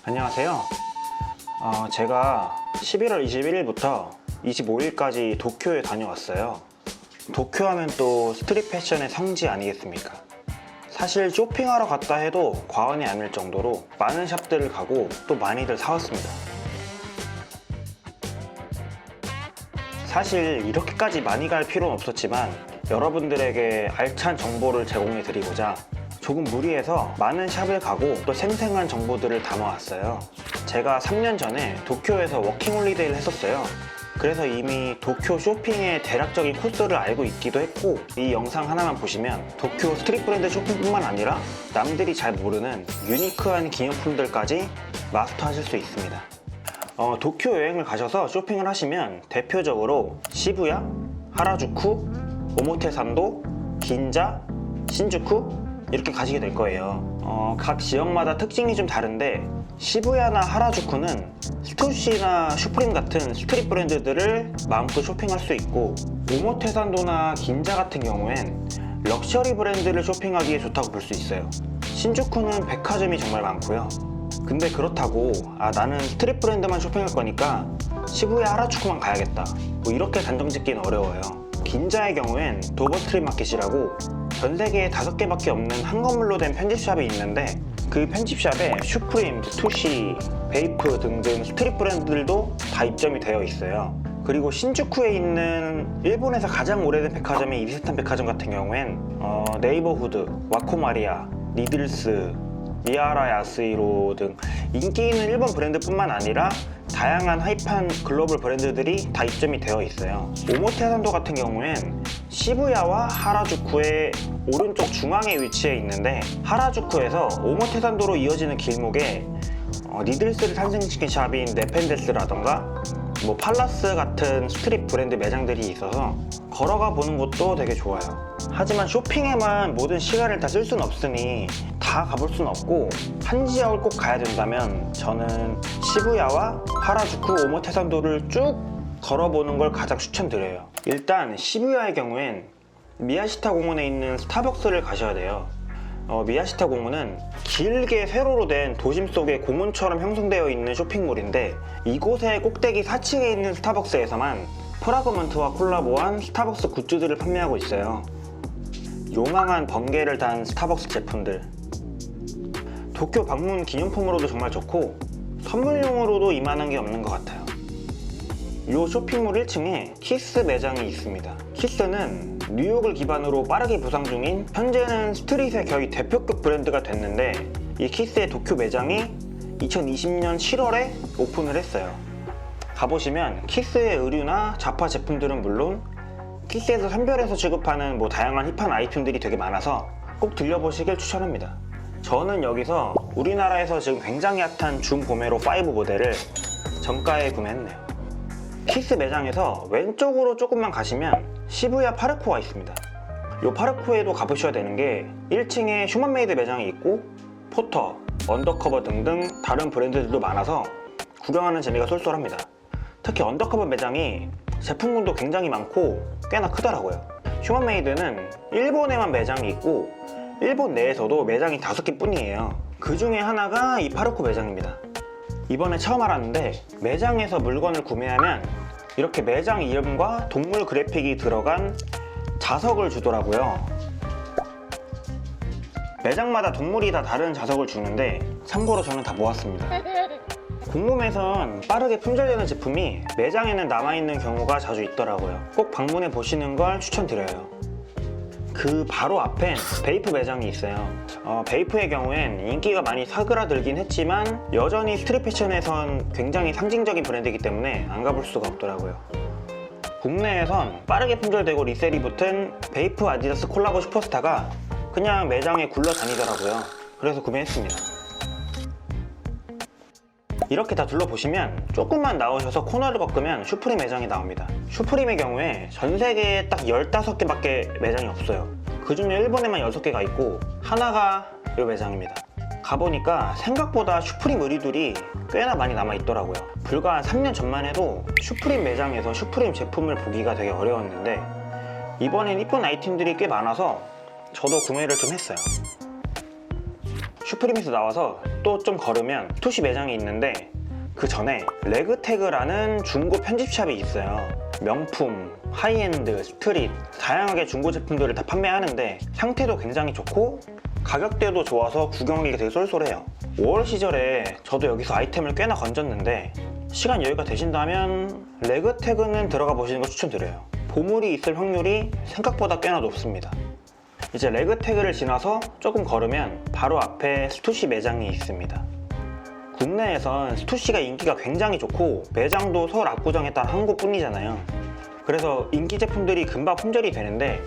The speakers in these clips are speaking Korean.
안녕하세요. 제가 11월 21일부터 25일까지 도쿄에 다녀왔어요. 도쿄 하면 또 스트릿 패션의 성지 아니겠습니까? 사실 쇼핑하러 갔다 해도 과언이 아닐 정도로 많은 샵들을 가고 또 많이들 사왔습니다. 사실 이렇게까지 많이 갈 필요는 없었지만 여러분들에게 알찬 정보를 제공해 드리고자 조금 무리해서 많은 샵을 가고 또 생생한 정보들을 담아왔어요. 제가 3년 전에 도쿄에서 워킹홀리데이를 했었어요. 그래서 이미 도쿄 쇼핑의 대략적인 코스를 알고 있기도 했고, 이 영상 하나만 보시면 도쿄 스트릿 브랜드 쇼핑뿐만 아니라 남들이 잘 모르는 유니크한 기념품들까지 마스터하실 수 있습니다. 도쿄 여행을 가셔서 쇼핑을 하시면 대표적으로 시부야, 하라주쿠, 오모테산도, 긴자, 신주쿠 이렇게 가시게 될 거예요. 각 지역마다 특징이 좀 다른데 시부야나 하라주쿠는 스투시나 슈프림 같은 스트릿 브랜드들을 마음껏 쇼핑할 수 있고, 오모테산도나 긴자 같은 경우엔 럭셔리 브랜드를 쇼핑하기에 좋다고 볼 수 있어요. 신주쿠는 백화점이 정말 많고요. 근데 그렇다고 나는 스트릿 브랜드만 쇼핑할 거니까 시부야 하라주쿠만 가야겠다, 뭐 이렇게 단정 짓기는 어려워요. 긴자의 경우엔 도버 스트릿 마켓이라고 전 세계에 5개밖에 없는 한 건물로 된 편집샵이 있는데, 그 편집샵에 슈프림, 스투시, 베이프 등등 스트릿 브랜드들도 다 입점이 되어 있어요. 그리고 신주쿠에 있는 일본에서 가장 오래된 백화점인 이세탄 백화점 같은 경우엔 네이버후드, 와코마리아, 니들스, 미야라 야스히로 등 인기 있는 일본 브랜드뿐만 아니라 다양한 핫한 글로벌 브랜드들이 다 입점이 되어 있어요. 오모테산도 같은 경우엔 시부야와 하라주쿠의 오른쪽 중앙에 위치해 있는데, 하라주쿠에서 오모테산도로 이어지는 길목에 니들스를 탄생시킨 샵인 네펜데스라던가 뭐 팔라스 같은 스트릿 브랜드 매장들이 있어서 걸어가 보는 것도 되게 좋아요. 하지만 쇼핑에만 모든 시간을 다 쓸 수는 없으니 다 가볼 수는 없고, 한 지역을 꼭 가야 된다면 저는 시부야와 하라주쿠, 오모테산도를 쭉 걸어보는 걸 가장 추천드려요. 일단 시부야의 경우엔 미야시타 공원에 있는 스타벅스를 가셔야 돼요. 미야시타 공원은 길게 세로로 된 도심 속의 공원처럼 형성되어 있는 쇼핑몰인데, 이곳의 꼭대기 4층에 있는 스타벅스에서만 프라그먼트와 콜라보한 스타벅스 굿즈들을 판매하고 있어요. 요망한 번개를 단 스타벅스 제품들, 도쿄 방문 기념품으로도 정말 좋고 선물용으로도 이만한 게 없는 것 같아요. 이 쇼핑몰 1층에 키스 매장이 있습니다. 키스는 뉴욕을 기반으로 빠르게 부상 중인, 현재는 스트릿의 거의 대표급 브랜드가 됐는데, 이 키스의 도쿄 매장이 2020년 7월에 오픈을 했어요. 가보시면 키스의 의류나 자파 제품들은 물론 키스에서 선별해서 지급하는 다양한 힙한 아이템들이 되게 많아서 꼭 들려보시길 추천합니다. 저는 여기서 우리나라에서 지금 굉장히 핫한 줌 보메로 5 모델을 정가에 구매했네요. 키스 매장에서 왼쪽으로 조금만 가시면 시부야 파르코가 있습니다. 이 파르코에도 가보셔야 되는 게 1층에 휴먼메이드 매장이 있고 포터, 언더커버 등등 다른 브랜드들도 많아서 구경하는 재미가 쏠쏠합니다. 특히 언더커버 매장이 제품군도 굉장히 많고 꽤나 크더라고요. 휴먼메이드는 일본에만 매장이 있고 일본 내에서도 매장이 5개 뿐이에요. 그 중에 하나가 이 파르코 매장입니다. 이번에 처음 알았는데 매장에서 물건을 구매하면 이렇게 매장 이름과 동물 그래픽이 들어간 자석을 주더라고요. 매장마다 동물이 다 다른 자석을 주는데 참고로 저는 다 모았습니다. 공홈에선 빠르게 품절되는 제품이 매장에는 남아있는 경우가 자주 있더라고요. 꼭 방문해 보시는 걸 추천드려요. 그 바로 앞엔 베이프 매장이 있어요. 베이프의 경우엔 인기가 많이 사그라들긴 했지만 여전히 스트릿 패션에선 굉장히 상징적인 브랜드이기 때문에 안 가볼 수가 없더라고요. 국내에선 빠르게 품절되고 리셀이 붙은 베이프 아디다스 콜라보 슈퍼스타가 그냥 매장에 굴러다니더라고요. 그래서 구매했습니다. 이렇게 다 둘러보시면 조금만 나오셔서 코너를 꺾으면 슈프림 매장이 나옵니다. 슈프림의 경우에 전 세계에 딱 15개밖에 매장이 없어요. 그 중에 일본에만 6개가 있고 하나가 이 매장입니다. 가보니까 생각보다 슈프림 의류들이 꽤나 많이 남아있더라고요. 불과 한 3년 전만 해도 슈프림 매장에서 슈프림 제품을 보기가 되게 어려웠는데 이번엔 이쁜 아이템들이 꽤 많아서 저도 구매를 좀 했어요. 슈프림에서 나와서 또 좀 걸으면 스투시 매장이 있는데 그 전에 레그태그라는 중고 편집샵이 있어요. 명품, 하이엔드, 스트릿 다양하게 중고 제품들을 다 판매하는데 상태도 굉장히 좋고 가격대도 좋아서 구경하기가 되게 쏠쏠해요. 5월 시절에 저도 여기서 아이템을 꽤나 건졌는데 시간 여유가 되신다면 레그태그는 들어가 보시는 거 추천드려요. 보물이 있을 확률이 생각보다 꽤나 높습니다. 이제 레그태그를 지나서 조금 걸으면 바로 앞에 스투시 매장이 있습니다. 국내에선 스투시가 인기가 굉장히 좋고 매장도 서울 압구정에 딱 한 곳뿐이잖아요. 그래서 인기 제품들이 금방 품절이 되는데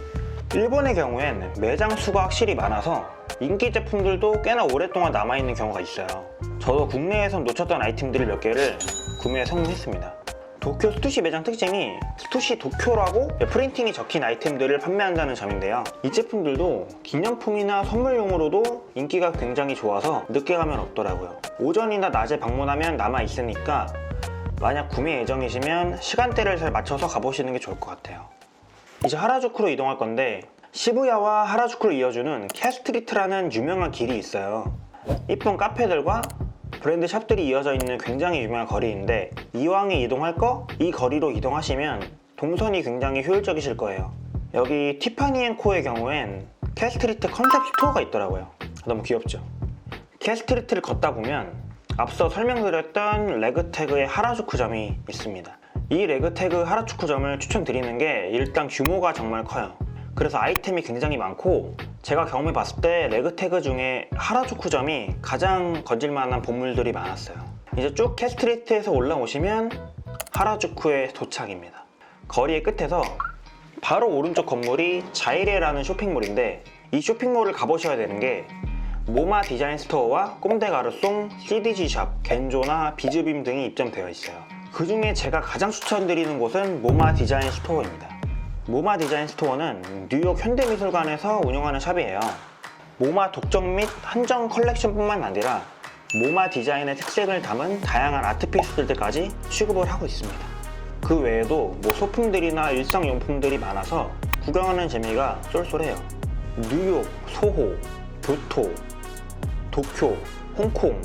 일본의 경우엔 매장 수가 확실히 많아서 인기 제품들도 꽤나 오랫동안 남아있는 경우가 있어요. 저도 국내에선 놓쳤던 아이템들을 몇 개를 구매에 성공했습니다. 도쿄 스투시 매장 특징이 스투시 도쿄라고 프린팅이 적힌 아이템들을 판매한다는 점인데요. 이 제품들도 기념품이나 선물용으로도 인기가 굉장히 좋아서 늦게 가면 없더라고요. 오전이나 낮에 방문하면 남아있으니까 만약 구매 예정이시면 시간대를 잘 맞춰서 가보시는 게 좋을 것 같아요. 이제 하라주쿠로 이동할 건데 시부야와 하라주쿠를 이어주는 캐스트리트라는 유명한 길이 있어요. 이쁜 카페들과 브랜드 샵들이 이어져 있는 굉장히 유명한 거리인데 이왕에 이동할 거 이 거리로 이동하시면 동선이 굉장히 효율적이실 거예요. 여기 티파니앤코의 경우엔 캐스트리트 컨셉 스토어가 있더라고요. 너무 귀엽죠? 캐스트리트를 걷다 보면 앞서 설명드렸던 레그태그의 하라주쿠점이 있습니다. 이 레그태그 하라주쿠점을 추천드리는 게 일단 규모가 정말 커요. 그래서 아이템이 굉장히 많고 제가 경험해 봤을 때 레그태그 중에 하라주쿠점이 가장 건질만한 보물들이 많았어요. 이제 쭉 캐스트리트에서 올라오시면 하라주쿠에 도착입니다. 거리의 끝에서 바로 오른쪽 건물이 자이레라는 쇼핑몰인데 이 쇼핑몰을 가보셔야 되는 게 모마 디자인 스토어와 꼼데 가르송, CDG샵, 겐조나 비즈빔 등이 입점되어 있어요. 그 중에 제가 가장 추천드리는 곳은 모마 디자인 스토어입니다. 모마 디자인 스토어는 뉴욕 현대미술관에서 운영하는 샵이에요. 모마 독점 및 한정 컬렉션뿐만 아니라 모마 디자인의 특색을 담은 다양한 아트피스들까지 취급을 하고 있습니다. 그 외에도 소품들이나 일상용품들이 많아서 구경하는 재미가 쏠쏠해요. 뉴욕, 소호, 교토, 도쿄, 홍콩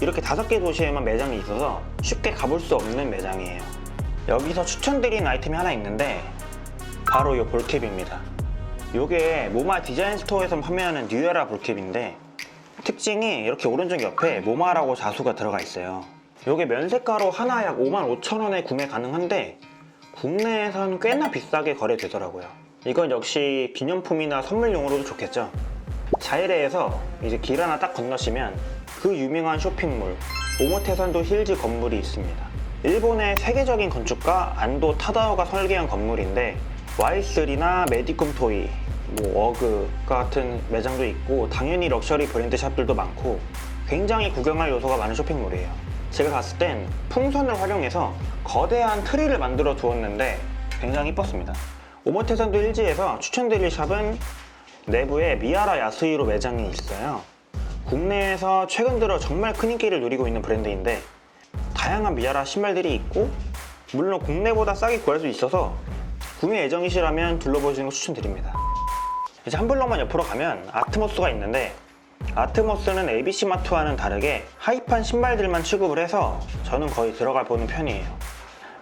이렇게 5개 도시에만 매장이 있어서 쉽게 가볼 수 없는 매장이에요. 여기서 추천드린 아이템이 하나 있는데 바로 이 볼캡입니다. 이게 모마 디자인 스토어에서 판매하는 뉴에라 볼캡인데 특징이 이렇게 오른쪽 옆에 모마라고 자수가 들어가 있어요. 이게 면세가로 하나 약 55,000원에 구매 가능한데 국내에선 꽤나 비싸게 거래되더라고요. 이건 역시 기념품이나 선물용으로도 좋겠죠. 자이레에서 이제 길 하나 딱 건너시면 그 유명한 쇼핑몰 오모테산도 힐즈 건물이 있습니다. 일본의 세계적인 건축가 안도 타다오가 설계한 건물인데 Y3나 메디콤 토이, 워그 같은 매장도 있고 당연히 럭셔리 브랜드 샵들도 많고 굉장히 구경할 요소가 많은 쇼핑몰이에요. 제가 갔을 땐 풍선을 활용해서 거대한 트리를 만들어 두었는데 굉장히 이뻤습니다. 오모테산도 힐즈에서 추천드릴 샵은 내부에 미야라 야스히로 매장이 있어요. 국내에서 최근 들어 정말 큰 인기를 누리고 있는 브랜드인데 다양한 미야라 신발들이 있고 물론 국내보다 싸게 구할 수 있어서 구매 예정이시라면 둘러보시는 거 추천드립니다. 이제 한 블럭만 옆으로 가면 아트모스가 있는데 아트모스는 ABC마트와는 다르게 하이판 신발들만 취급을 해서 저는 거의 들어가 보는 편이에요.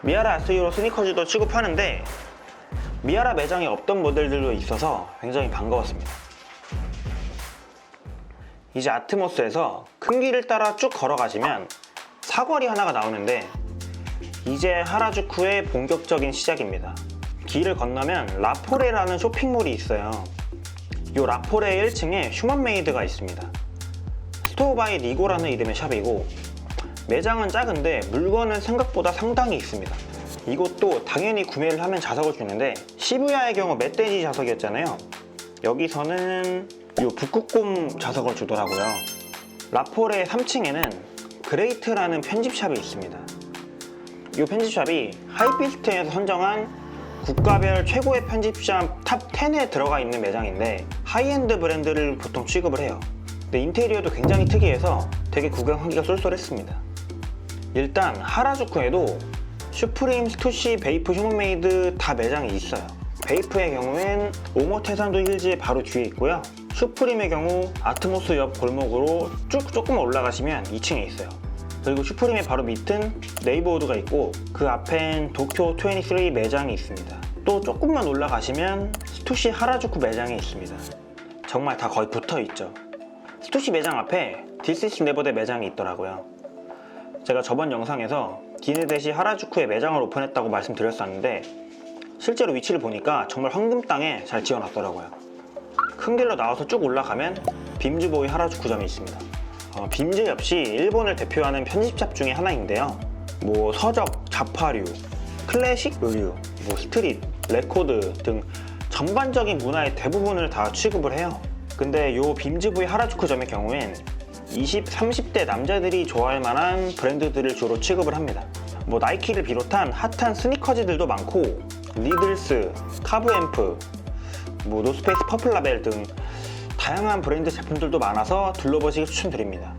미야라 야스히로 스니커즈도 취급하는데 미야라 매장에 없던 모델들도 있어서 굉장히 반가웠습니다. 이제 아트모스에서 큰 길을 따라 쭉 걸어가시면 사거리 하나가 나오는데 이제 하라주쿠의 본격적인 시작입니다. 길을 건너면 라포레라는 쇼핑몰이 있어요. 이 라포레 1층에 휴먼메이드가 있습니다. 스토어 바이 니고라는 이름의 샵이고 매장은 작은데 물건은 생각보다 상당히 있습니다. 이것도 당연히 구매를 하면 자석을 주는데 시부야의 경우 멧돼지 자석이었잖아요. 여기서는 이 북극곰 자석을 주더라고요. 라포레 3층에는 그레이트라는 편집샵이 있습니다. 이 편집샵이 하이피스트에서 선정한 국가별 최고의 편집샵 탑 10에 들어가 있는 매장인데 하이엔드 브랜드를 보통 취급을 해요. 근데 인테리어도 굉장히 특이해서 되게 구경하기가 쏠쏠했습니다. 일단 하라주쿠에도 슈프림, 스투시, 베이프, 휴먼메이드 다 매장이 있어요. 베이프의 경우엔 오모테산도 힐즈의 바로 뒤에 있고요. 슈프림의 경우 아트모스 옆 골목으로 쭉 조금만 올라가시면 2층에 있어요. 그리고 슈프림의 바로 밑은 네이버우드가 있고 그 앞엔 도쿄 23 매장이 있습니다. 또 조금만 올라가시면 스투시 하라주쿠 매장이 있습니다. 정말 다 거의 붙어 있죠. 스투시 매장 앞에 This is Never의 매장이 있더라고요. 제가 저번 영상에서 기네데시 하라주쿠에 매장을 오픈했다고 말씀드렸었는데 실제로 위치를 보니까 정말 황금 땅에 잘 지어놨더라고요. 큰 길로 나와서 쭉 올라가면 빔즈보이 하라주쿠점이 있습니다. 빔즈 역시 일본을 대표하는 편집샵 중에 하나인데요. 뭐 서적, 자파류, 클래식 의류, 뭐 스트릿, 레코드 등 전반적인 문화의 대부분을 다 취급을 해요. 근데 요 빔즈보이 하라주쿠점의 경우엔 20, 30대 남자들이 좋아할 만한 브랜드들을 주로 취급을 합니다. 뭐 나이키를 비롯한 핫한 스니커즈들도 많고 니들스, 카브앰프, 뭐 노스페이스 퍼플라벨 등 다양한 브랜드 제품들도 많아서 둘러보시길 추천드립니다.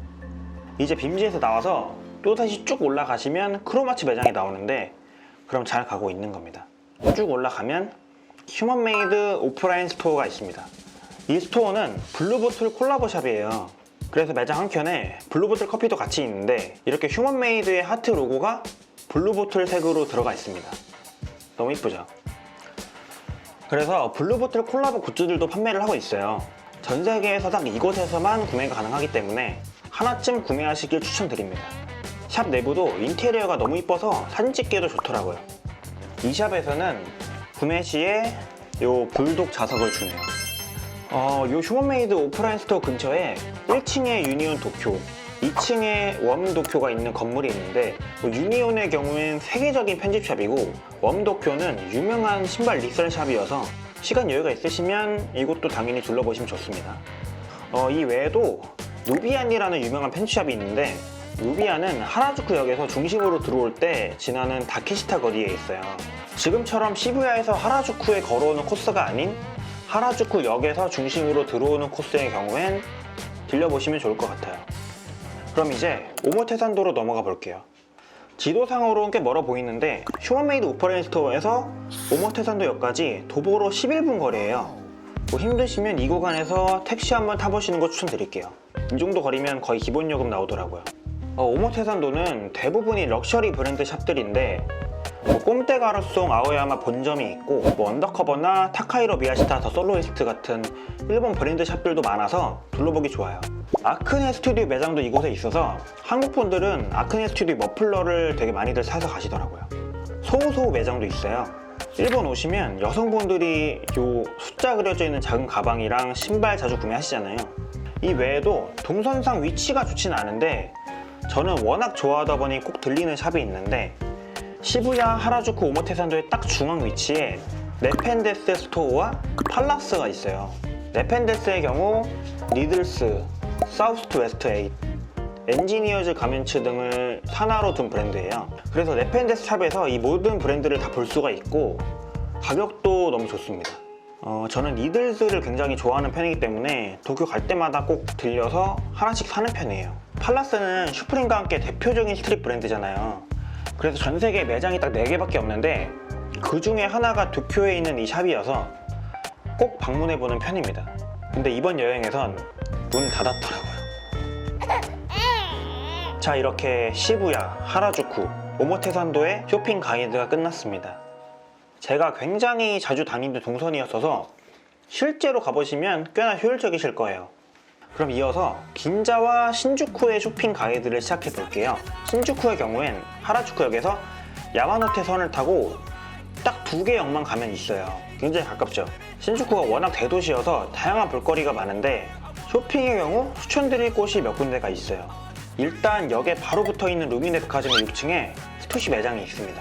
이제 빔즈에서 나와서 또다시 쭉 올라가시면 크로마츠 매장이 나오는데 그럼 잘 가고 있는 겁니다. 쭉 올라가면 휴먼메이드 오프라인 스토어가 있습니다. 이 스토어는 블루보틀 콜라보샵이에요. 그래서 매장 한켠에 블루보틀 커피도 같이 있는데 이렇게 휴먼메이드의 하트 로고가 블루보틀 색으로 들어가 있습니다. 너무 이쁘죠? 그래서 블루보틀 콜라보 굿즈들도 판매를 하고 있어요. 전 세계에서 딱 이곳에서만 구매가 가능하기 때문에 하나쯤 구매하시길 추천드립니다. 샵 내부도 인테리어가 너무 이뻐서 사진 찍기에도 좋더라고요. 이 샵에서는 구매 시에 요 불독 자석을 주네요. 요 휴먼메이드 오프라인 스토어 근처에 1층에 유니온 도쿄, 2층에 웜 도쿄가 있는 건물이 있는데 유니온의 경우엔 세계적인 편집샵이고 웜 도쿄는 유명한 신발 리셀 샵이어서 시간 여유가 있으시면 이곳도 당연히 둘러보시면 좋습니다. 이 외에도 누비안이라는 유명한 팬츠샵이 있는데 누비안은 하라주쿠역에서 중심으로 들어올 때 지나는 다케시타 거리에 있어요. 지금처럼 시부야에서 하라주쿠에 걸어오는 코스가 아닌 하라주쿠역에서 중심으로 들어오는 코스의 경우엔 들려보시면 좋을 것 같아요. 그럼 이제 오모테산도로 넘어가 볼게요. 지도상으로는 꽤 멀어 보이는데 휴먼메이드 오프라인 스토어에서 오모테산도역까지 도보로 11분 거리예요. 뭐 힘드시면 이 구간에서 택시 한번 타보시는 거 추천드릴게요. 이 정도 거리면 거의 기본 요금 나오더라고요. 오모테산도는 대부분이 럭셔리 브랜드 샵들인데 뭐 꼼떼 가르송 아오야마 본점이 있고 뭐 언더커버나 타카이로 미야시타 더 솔로이스트 같은 일본 브랜드 샵들도 많아서 둘러보기 좋아요. 아크네 스튜디오 매장도 이곳에 있어서 한국 분들은 아크네 스튜디오 머플러를 되게 많이들 사서 가시더라고요. 소우소우 매장도 있어요. 일본 오시면 여성분들이 요 숫자 그려져 있는 작은 가방이랑 신발 자주 구매하시잖아요. 이 외에도 동선상 위치가 좋진 않은데 저는 워낙 좋아하다 보니 꼭 들리는 샵이 있는데 시부야 하라주쿠 오모테산도의 딱 중앙 위치에 네펜데스 스토어와 팔라스가 있어요. 네펜데스의 경우 니들스, 사우스트 웨스트 8, 엔지니어즈 가멘츠 등을 산하로 둔 브랜드예요. 그래서 네펜데스 샵에서 이 모든 브랜드를 다 볼 수가 있고 가격도 너무 좋습니다. 저는 니들스를 굉장히 좋아하는 편이기 때문에 도쿄 갈 때마다 꼭 들려서 하나씩 사는 편이에요. 팔라스는 슈프림과 함께 대표적인 스트릿 브랜드잖아요. 그래서 전 세계에 매장이 딱 4개밖에 없는데 그 중에 하나가 도쿄에 있는 이 샵이어서 꼭 방문해보는 편입니다. 근데 이번 여행에선 문 닫았더라고요. 자, 이렇게 시부야, 하라주쿠, 오모테산도의 쇼핑 가이드가 끝났습니다. 제가 굉장히 자주 다니는 동선이었어서 실제로 가보시면 꽤나 효율적이실 거예요. 그럼 이어서 긴자와 신주쿠의 쇼핑 가이드를 시작해 볼게요. 신주쿠의 경우엔 하라주쿠역에서 야마노테 선을 타고 딱 2개 역만 가면 있어요. 굉장히 가깝죠. 신주쿠가 워낙 대도시여서 다양한 볼거리가 많은데 쇼핑의 경우 추천드릴 곳이 몇 군데가 있어요. 일단 역에 바로 붙어있는 루미네 백화점 6층에 스토시 매장이 있습니다.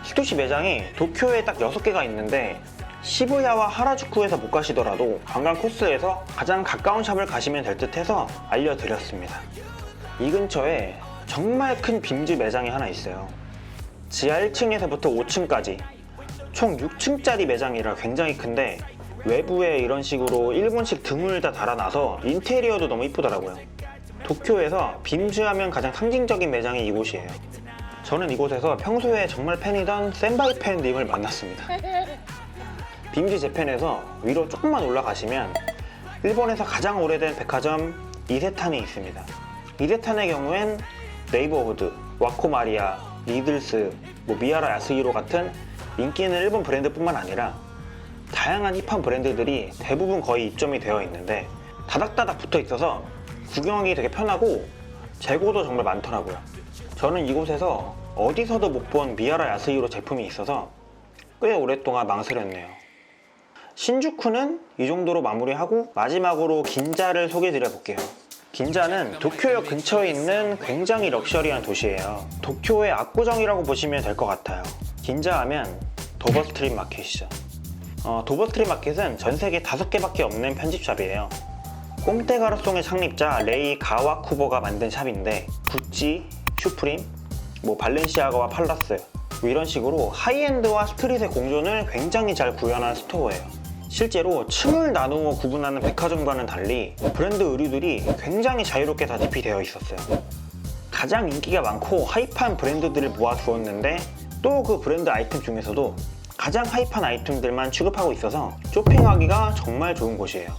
스토시 매장이 도쿄에 딱 6개가 있는데 시부야와 하라주쿠에서 못 가시더라도 관광 코스에서 가장 가까운 샵을 가시면 될 듯 해서 알려드렸습니다. 이 근처에 정말 큰 빔즈 매장이 하나 있어요. 지하 1층에서부터 5층까지 총 6층짜리 매장이라 굉장히 큰데 외부에 이런 식으로 일본식 등을 다 달아놔서 인테리어도 너무 이쁘더라고요. 도쿄에서 빔즈 하면 가장 상징적인 매장이 이곳이에요. 저는 이곳에서 평소에 정말 팬이던 센바이 팬님을 만났습니다. 빔즈 재팬에서 위로 조금만 올라가시면 일본에서 가장 오래된 백화점 이세탄에 있습니다. 이세탄의 경우엔 네이버후드, 와코마리아, 니들스, 미야라 야스히로 같은 인기 있는 일본 브랜드뿐만 아니라 다양한 힙한 브랜드들이 대부분 거의 입점이 되어 있는데 다닥다닥 붙어 있어서 구경하기 되게 편하고 재고도 정말 많더라고요. 저는 이곳에서 어디서도 못 본 미야라 야스히로 제품이 있어서 꽤 오랫동안 망설였네요. 신주쿠는 이 정도로 마무리하고 마지막으로 긴자를 소개해드려 볼게요. 긴자는 도쿄역 근처에 있는 굉장히 럭셔리한 도시예요. 도쿄의 압구정이라고 보시면 될 것 같아요. 긴자 하면 도버스트릿 마켓이죠. 도버스트릿 마켓은 전 세계 5개밖에 없는 편집샵이에요. 꼼떼가루송의 창립자 레이 가와쿠보가 만든 샵인데 구찌, 슈프림, 발렌시아가와 팔라스 이런 식으로 하이엔드와 스트릿의 공존을 굉장히 잘 구현한 스토어예요. 실제로 층을 나누어 구분하는 백화점과는 달리 브랜드 의류들이 굉장히 자유롭게 다 디피되어 있었어요. 가장 인기가 많고 하이파한 브랜드들을 모아두었는데 또 그 브랜드 아이템 중에서도 가장 하이파한 아이템들만 취급하고 있어서 쇼핑하기가 정말 좋은 곳이에요.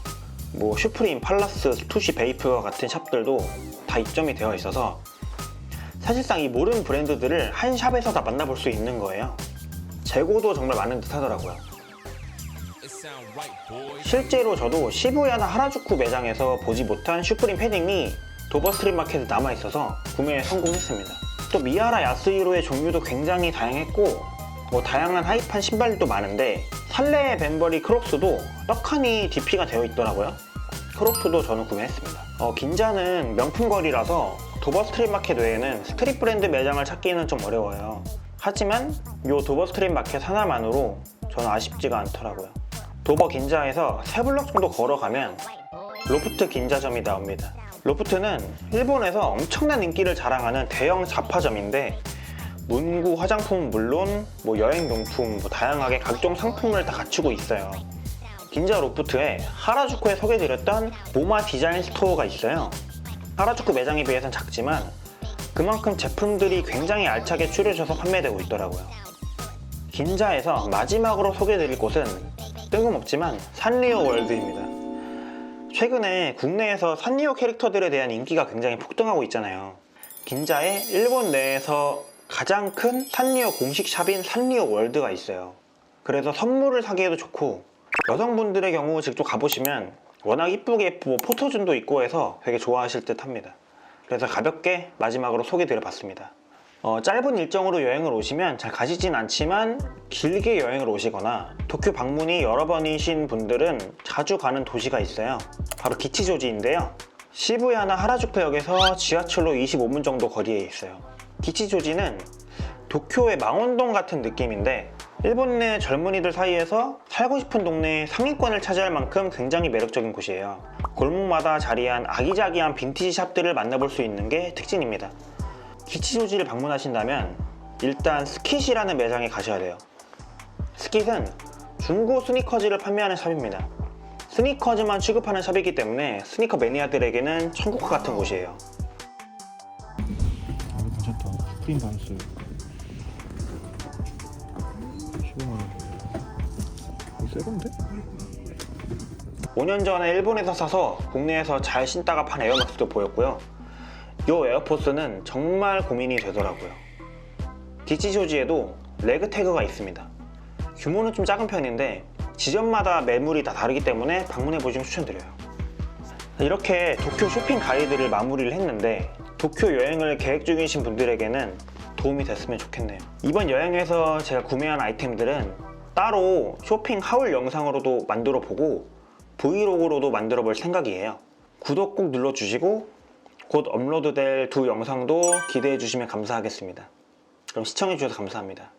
슈프림, 팔라스, 스투시, 베이프와 같은 샵들도 다 입점이 되어 있어서 사실상 이 모든 브랜드들을 한 샵에서 다 만나볼 수 있는 거예요. 재고도 정말 많은 듯 하더라고요. 실제로 저도 시부야나 하라주쿠 매장에서 보지 못한 슈프림 패딩이 도버스트릿 마켓에 남아있어서 구매에 성공했습니다. 또 미야라 야스히로의 종류도 굉장히 다양했고 다양한 하이판 신발도 많은데 살레 벤버리 크록스도 떡하니 DP가 되어 있더라고요. 크록스도 저는 구매했습니다. 긴자는 명품거리라서 도버스트릿 마켓 외에는 스트릿 브랜드 매장을 찾기는 좀 어려워요. 하지만 이 도버스트릿 마켓 하나만으로 저는 아쉽지가 않더라고요. 도버 긴자에서 3블럭 정도 걸어가면 로프트 긴자점이 나옵니다. 로프트는 일본에서 엄청난 인기를 자랑하는 대형 잡화점인데 문구, 화장품은 물론 여행용품, 다양하게 각종 상품을 다 갖추고 있어요. 긴자 로프트에 하라주쿠에 소개해드렸던 모마 디자인 스토어가 있어요. 하라주쿠 매장에 비해서는 작지만 그만큼 제품들이 굉장히 알차게 추려져서 판매되고 있더라고요. 긴자에서 마지막으로 소개해드릴 곳은 뜬금없지만 산리오 월드입니다. 최근에 국내에서 산리오 캐릭터들에 대한 인기가 굉장히 폭등하고 있잖아요. 긴자에 일본 내에서 가장 큰 산리오 공식 샵인 산리오 월드가 있어요. 그래서 선물을 사기에도 좋고 여성분들의 경우 직접 가보시면 워낙 이쁘게 포토존도 있고 해서 되게 좋아하실 듯 합니다. 그래서 가볍게 마지막으로 소개드려 봤습니다. 짧은 일정으로 여행을 오시면 잘 가시진 않지만 길게 여행을 오시거나 도쿄 방문이 여러 번이신 분들은 자주 가는 도시가 있어요. 바로 기치조지인데요. 시부야나 하라주쿠역에서 지하철로 25분 정도 거리에 있어요. 기치조지는 도쿄의 망원동 같은 느낌인데 일본 내 젊은이들 사이에서 살고 싶은 동네의 상위권을 차지할 만큼 굉장히 매력적인 곳이에요. 골목마다 자리한 아기자기한 빈티지 샵들을 만나볼 수 있는 게 특징입니다. 기치조지를 방문하신다면 일단 스킷이라는 매장에 가셔야 돼요. 스킷은 중고 스니커즈를 판매하는 샵입니다. 스니커즈만 취급하는 샵이기 때문에 스니커 매니아들에게는 천국과 같은 곳이에요. 괜찮다. 스크린 반스 15만원. 새 건데? 5년 전에 일본에서 사서 국내에서 잘 신다가 판 에어맥스도 보였고요. 이 에어포스는 정말 고민이 되더라고요. 기치조지에도 레그 태그가 있습니다. 규모는 좀 작은 편인데 지점마다 매물이 다 다르기 때문에 방문해 보시면 추천드려요. 이렇게 도쿄 쇼핑 가이드를 마무리를 했는데 도쿄 여행을 계획 중이신 분들에게는 도움이 됐으면 좋겠네요. 이번 여행에서 제가 구매한 아이템들은 따로 쇼핑 하울 영상으로도 만들어 보고 브이로그로도 만들어 볼 생각이에요. 구독 꼭 눌러주시고 곧 업로드될 2 영상도 기대해 주시면 감사하겠습니다. 그럼 시청해 주셔서 감사합니다.